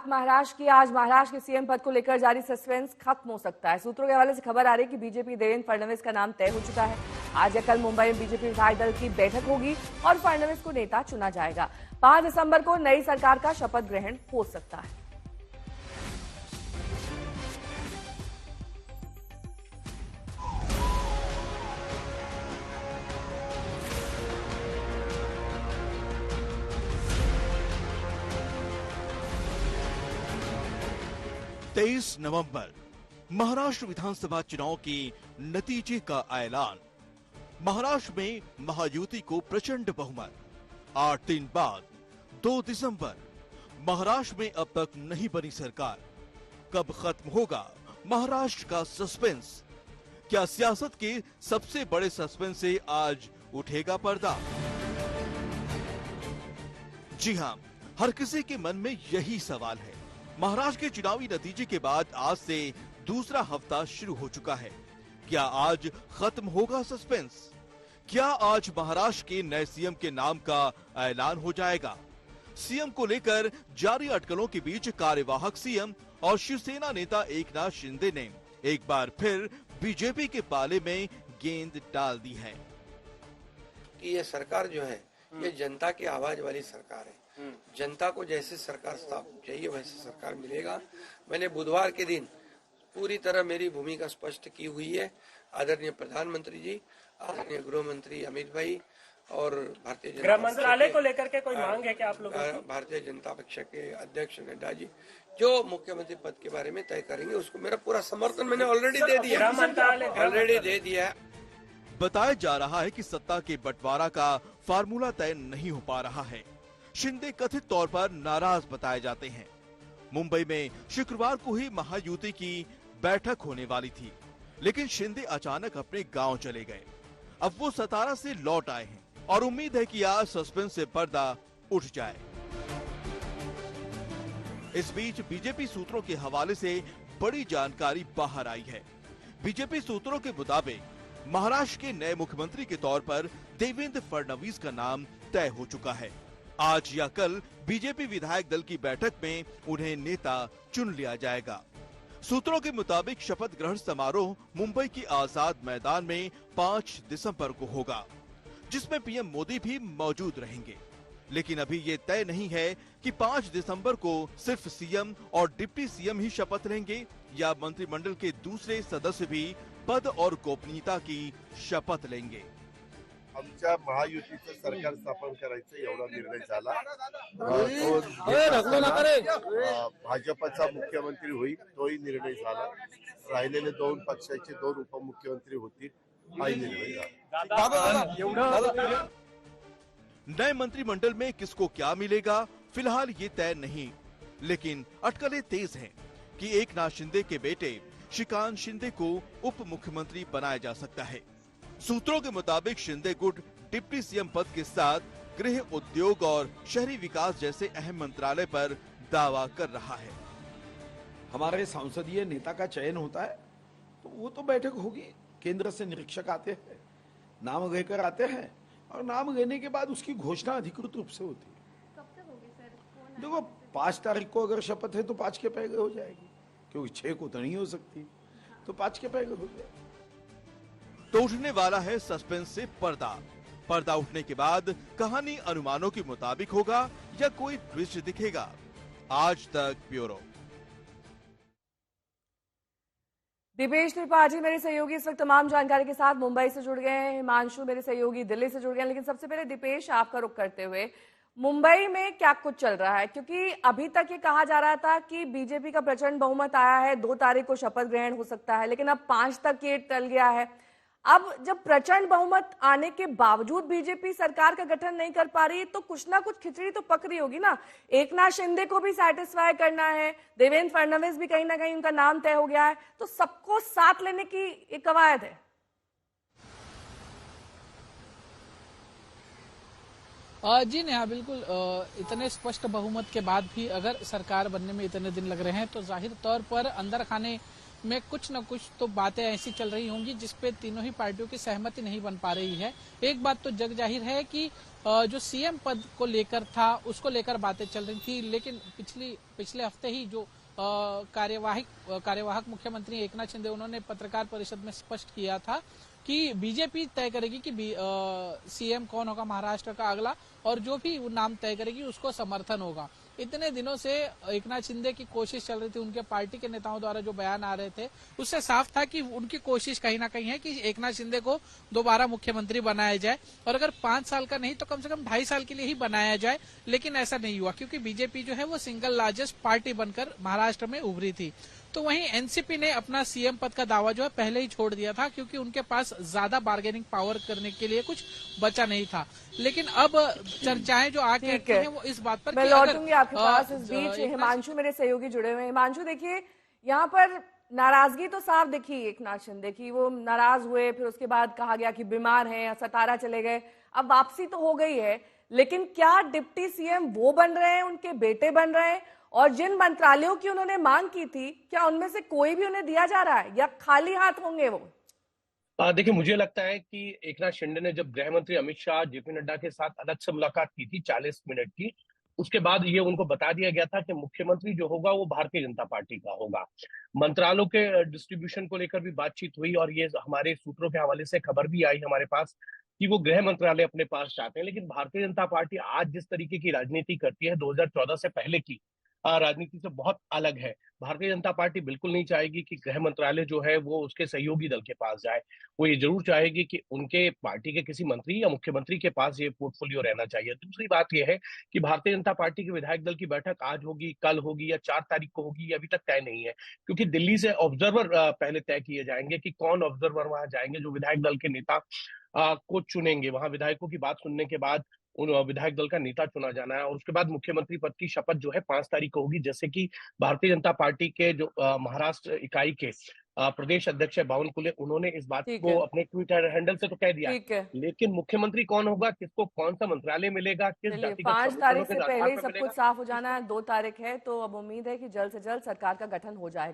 बात महाराष्ट्र की। आज महाराष्ट्र के सीएम पद को लेकर जारी सस्पेंस खत्म हो सकता है। सूत्रों के हवाले से खबर आ रही है कि बीजेपी देवेंद्र फडणवीस का नाम तय हो चुका है। आज या कल मुंबई में बीजेपी विधायक दल की बैठक होगी और फडणवीस को नेता चुना जाएगा। 5 दिसंबर को नई सरकार का शपथ ग्रहण हो सकता है। तेईस नवंबर महाराष्ट्र विधानसभा चुनाव के नतीजे का ऐलान। महाराष्ट्र में महायुति को प्रचंड बहुमत। 8 दिन बाद 2 दिसंबर महाराष्ट्र में अब तक नहीं बनी सरकार। कब खत्म होगा महाराष्ट्र का सस्पेंस? क्या सियासत के सबसे बड़े सस्पेंस से आज उठेगा पर्दा? जी हां, हर किसी के मन में यही सवाल है। महाराष्ट्र के चुनावी नतीजे के बाद आज से दूसरा हफ्ता शुरू हो चुका है। क्या आज खत्म होगा सस्पेंस? क्या आज महाराष्ट्र के नए सीएम के नाम का ऐलान हो जाएगा? सीएम को लेकर जारी अटकलों के बीच कार्यवाहक सीएम और शिवसेना नेता एकनाथ शिंदे ने एक बार फिर बीजेपी के पाले में गेंद डाल दी है कि ये सरकार जो है ये जनता की आवाज वाली सरकार है। जनता को जैसे सरकार चाहिए वैसे सरकार मिलेगा। मैंने बुधवार के दिन पूरी तरह मेरी भूमिका स्पष्ट की हुई है। आदरणीय प्रधानमंत्री जी, आदरणीय गृह मंत्री अमित भाई और भारतीय जनता गृह मंत्रालय को लेकर के कोई मांग है क्या आप लोगों की? भारतीय जनता पक्ष के अध्यक्ष नड्डा जी जो मुख्यमंत्री पद के बारे में तय करेंगे उसको मेरा पूरा समर्थन मैंने ऑलरेडी दे दिया है। बताया जा रहा है कि सत्ता के बंटवारा का फार्मूला तय नहीं हो पा रहा है। शिंदे कथित तौर पर नाराज बताए जाते हैं। मुंबई में शुक्रवार को ही महायुति की बैठक होने वाली थी, लेकिन शिंदे अचानक अपने गांव चले गए। अब वो सतारा से लौट आए हैं और उम्मीद है कि आज सस्पेंस से पर्दा उठ जाए। इस बीच बीजेपी सूत्रों के हवाले से बड़ी जानकारी बाहर आई है। बीजेपी सूत्रों के मुताबिक महाराष्ट्र के नए मुख्यमंत्री के तौर पर देवेंद्र फडणवीस का नाम तय हो चुका है। आज या कल बीजेपी विधायक दल की बैठक में उन्हें नेता चुन लिया जाएगा। सूत्रों के मुताबिक शपथ ग्रहण समारोह मुंबई की आजाद मैदान में 5 दिसंबर को होगा, जिसमें पीएम मोदी भी मौजूद रहेंगे। लेकिन अभी ये तय नहीं है कि 5 दिसंबर को सिर्फ सीएम और डिप्टी सीएम ही शपथ लेंगे या मंत्रिमंडल के दूसरे सदस्य भी पद और गोपनीयता की शपथ लेंगे। आमच्या महायुतीचं सरकार स्थापन करायचं एवढा निर्णय झाला। भाजपचा मुख्यमंत्री होईल तोही निर्णय झाला। राहिलेले 2 पक्षाचे 2 उपमुख्यमंत्री होतील हाही निर्णय झाला। नए मंत्रिमंडल में किसको क्या मिलेगा फिलहाल ये तय नहीं, लेकिन अटकलें तेज हैं कि एकनाथ शिंदे के बेटे श्रीकांत शिंदे को उप मुख्यमंत्री बनाया जा सकता है। सूत्रों के मुताबिक शिंदे गुट डिप्टी सीएम पद के साथ गृह, उद्योग और शहरी विकास जैसे अहम मंत्रालय पर दावा कर रहा है। हमारे सांसदीय नेता का चयन होता है तो वो तो बैठक होगी। केंद्र से निरीक्षक आते हैं, नाम लेकर आते हैं और नाम लेने के बाद उसकी घोषणा अधिकृत रूप से होती है। कब तक होगी सर? देखो 5 तारीख को अगर शपथ है तो 5 के पहले हो जाएगी, क्योंकि 6 को तो नहीं हो सकती, तो 5 के पहले हो जाएगी। तो उठने वाला है सस्पेंस से पर्दा। पर्दा उठने के बाद कहानी अनुमानों के मुताबिक होगा या कोई ट्विस्ट दिखेगा? आज तक ब्यूरो। दिपेश त्रिपाठी मेरे सहयोगी इस वक्त तमाम जानकारी के साथ मुंबई से जुड़ गए हैं। हिमांशु मेरे सहयोगी दिल्ली से जुड़ गए हैं। लेकिन सबसे पहले दिपेश, आपका रुख करते हुए मुंबई में क्या कुछ चल रहा है? क्योंकि अभी तक ये कहा जा रहा था कि बीजेपी का प्रचंड बहुमत आया है, 2 तारीख को शपथ ग्रहण हो सकता है, लेकिन अब 5 तक ये टल गया है। अब जब प्रचंड बहुमत आने के बावजूद बीजेपी सरकार का गठन नहीं कर पा रही तो कुछ ना कुछ खिचड़ी तो पक रही होगी ना। एकनाथ शिंदे को भी सैटिस्फाई करना है, देवेंद्र फडणवीस भी कहीं ना कहीं उनका नाम तय हो गया है, तो सबको साथ लेने की एक कवायद है। जी नेहा, बिल्कुल। इतने स्पष्ट बहुमत के बाद भी अगर सरकार बनने में इतने दिन लग रहे हैं तो जाहिर तौर पर अंदर खाने में कुछ न कुछ तो बातें ऐसी चल रही होंगी जिसपे तीनों ही पार्टियों की सहमति नहीं बन पा रही है। एक बात तो जग जाहिर है कि जो सीएम पद को लेकर था उसको लेकर बातें चल रही थी, लेकिन पिछले हफ्ते ही जो कार्यवाहक मुख्यमंत्री एकनाथ शिंदे उन्होंने पत्रकार परिषद में स्पष्ट किया था कि बीजेपी तय करेगी कि सीएम कौन होगा महाराष्ट्र का अगला, और जो भी वो नाम तय करेगी उसको समर्थन होगा। इतने दिनों से एकनाथ शिंदे की कोशिश चल रही थी, उनके पार्टी के नेताओं द्वारा जो बयान आ रहे थे उससे साफ था कि उनकी कोशिश कहीं ना कहीं है कि एकनाथ शिंदे को दोबारा मुख्यमंत्री बनाया जाए, और अगर 5 साल का नहीं तो कम से कम 2.5 साल के लिए ही बनाया जाए। लेकिन ऐसा नहीं हुआ, क्योंकि बीजेपी जो है वो सिंगल लार्जेस्ट पार्टी बनकर महाराष्ट्र में उभरी थी। तो वहीं एनसीपी ने अपना सीएम पद का दावा जो है पहले ही छोड़ दिया था, क्योंकि उनके पास ज्यादा बार्गेनिंग पावर करने के लिए कुछ बचा नहीं था। लेकिन अब चर्चाएं जो आगे कहती हैं वो इस बात पर मैं लौटूंगी आपके पास। इस बीच हिमांशु मेरे सहयोगी जुड़े हुए हैं। हिमांशु, देखिए यहाँ पर नाराजगी तो साफ दिखी एकनाथ शिंदे की, वो नाराज हुए, फिर उसके बाद कहा गया कि बीमार हैं, सतारा चले गए, अब वापसी तो हो गई है, लेकिन क्या डिप्टी सीएम वो बन रहे हैं, उनके बेटे बन रहे हैं? और जिन मंत्रालयों की उन्होंने मांग की थी, क्या उनमें से कोई भी उन्हें दिया जा रहा है या खाली हाथ होंगे वो? देखिए, मुझे लगता है कि एकनाथ शिंदे ने जब गृह मंत्री अमित शाह, जेपी नड्डा के साथ अलग से मुलाकात की थी 40 मिनट की, उसके बाद ये उनको बता दिया गया था कि मुख्यमंत्री जो होगा वो भारतीय जनता पार्टी का होगा। मंत्रालयों के डिस्ट्रीब्यूशन को लेकर भी बातचीत हुई, और ये हमारे सूत्रों के हवाले से खबर भी आई हमारे पास कि वो गृह मंत्रालय अपने पास चाहते हैं। लेकिन भारतीय जनता पार्टी आज जिस तरीके की राजनीति करती है 2014 से पहले की राजनीति से बहुत अलग है। भारतीय जनता पार्टी बिल्कुल नहीं चाहेगी कि गृह मंत्रालय जो है वो उसके सहयोगी दल के पास जाए। वो ये जरूर चाहेगी कि उनके पार्टी के किसी मंत्री या मुख्यमंत्री के पास ये पोर्टफोलियो रहना चाहिए। दूसरी बात यह है कि भारतीय जनता पार्टी के विधायक दल की बैठक आज होगी, कल होगी या 4 तारीख को होगी, ये अभी तक तय नहीं है, क्योंकि दिल्ली से ऑब्जर्वर पहले तय किए जाएंगे कि कौन ऑब्जर्वर वहां जाएंगे जो विधायक दल के नेता को चुनेंगे। वहां विधायकों की बात सुनने के बाद उन विधायक दल का नेता चुना जाना है, और उसके बाद मुख्यमंत्री पद की शपथ जो है 5 तारीख को होगी। जैसे कि भारतीय जनता पार्टी के जो महाराष्ट्र इकाई के प्रदेश अध्यक्ष है बावनकुले, उन्होंने इस बात को अपने ट्विटर हैंडल से तो कह दिया है, लेकिन मुख्यमंत्री कौन होगा, किसको कौन सा मंत्रालय मिलेगा, किस जाति 5 तारीख से पहले ही सब कुछ साफ हो जाना है। 2 तारीख है, तो अब उम्मीद है कि जल्द से जल्द सरकार का गठन हो जाएगा।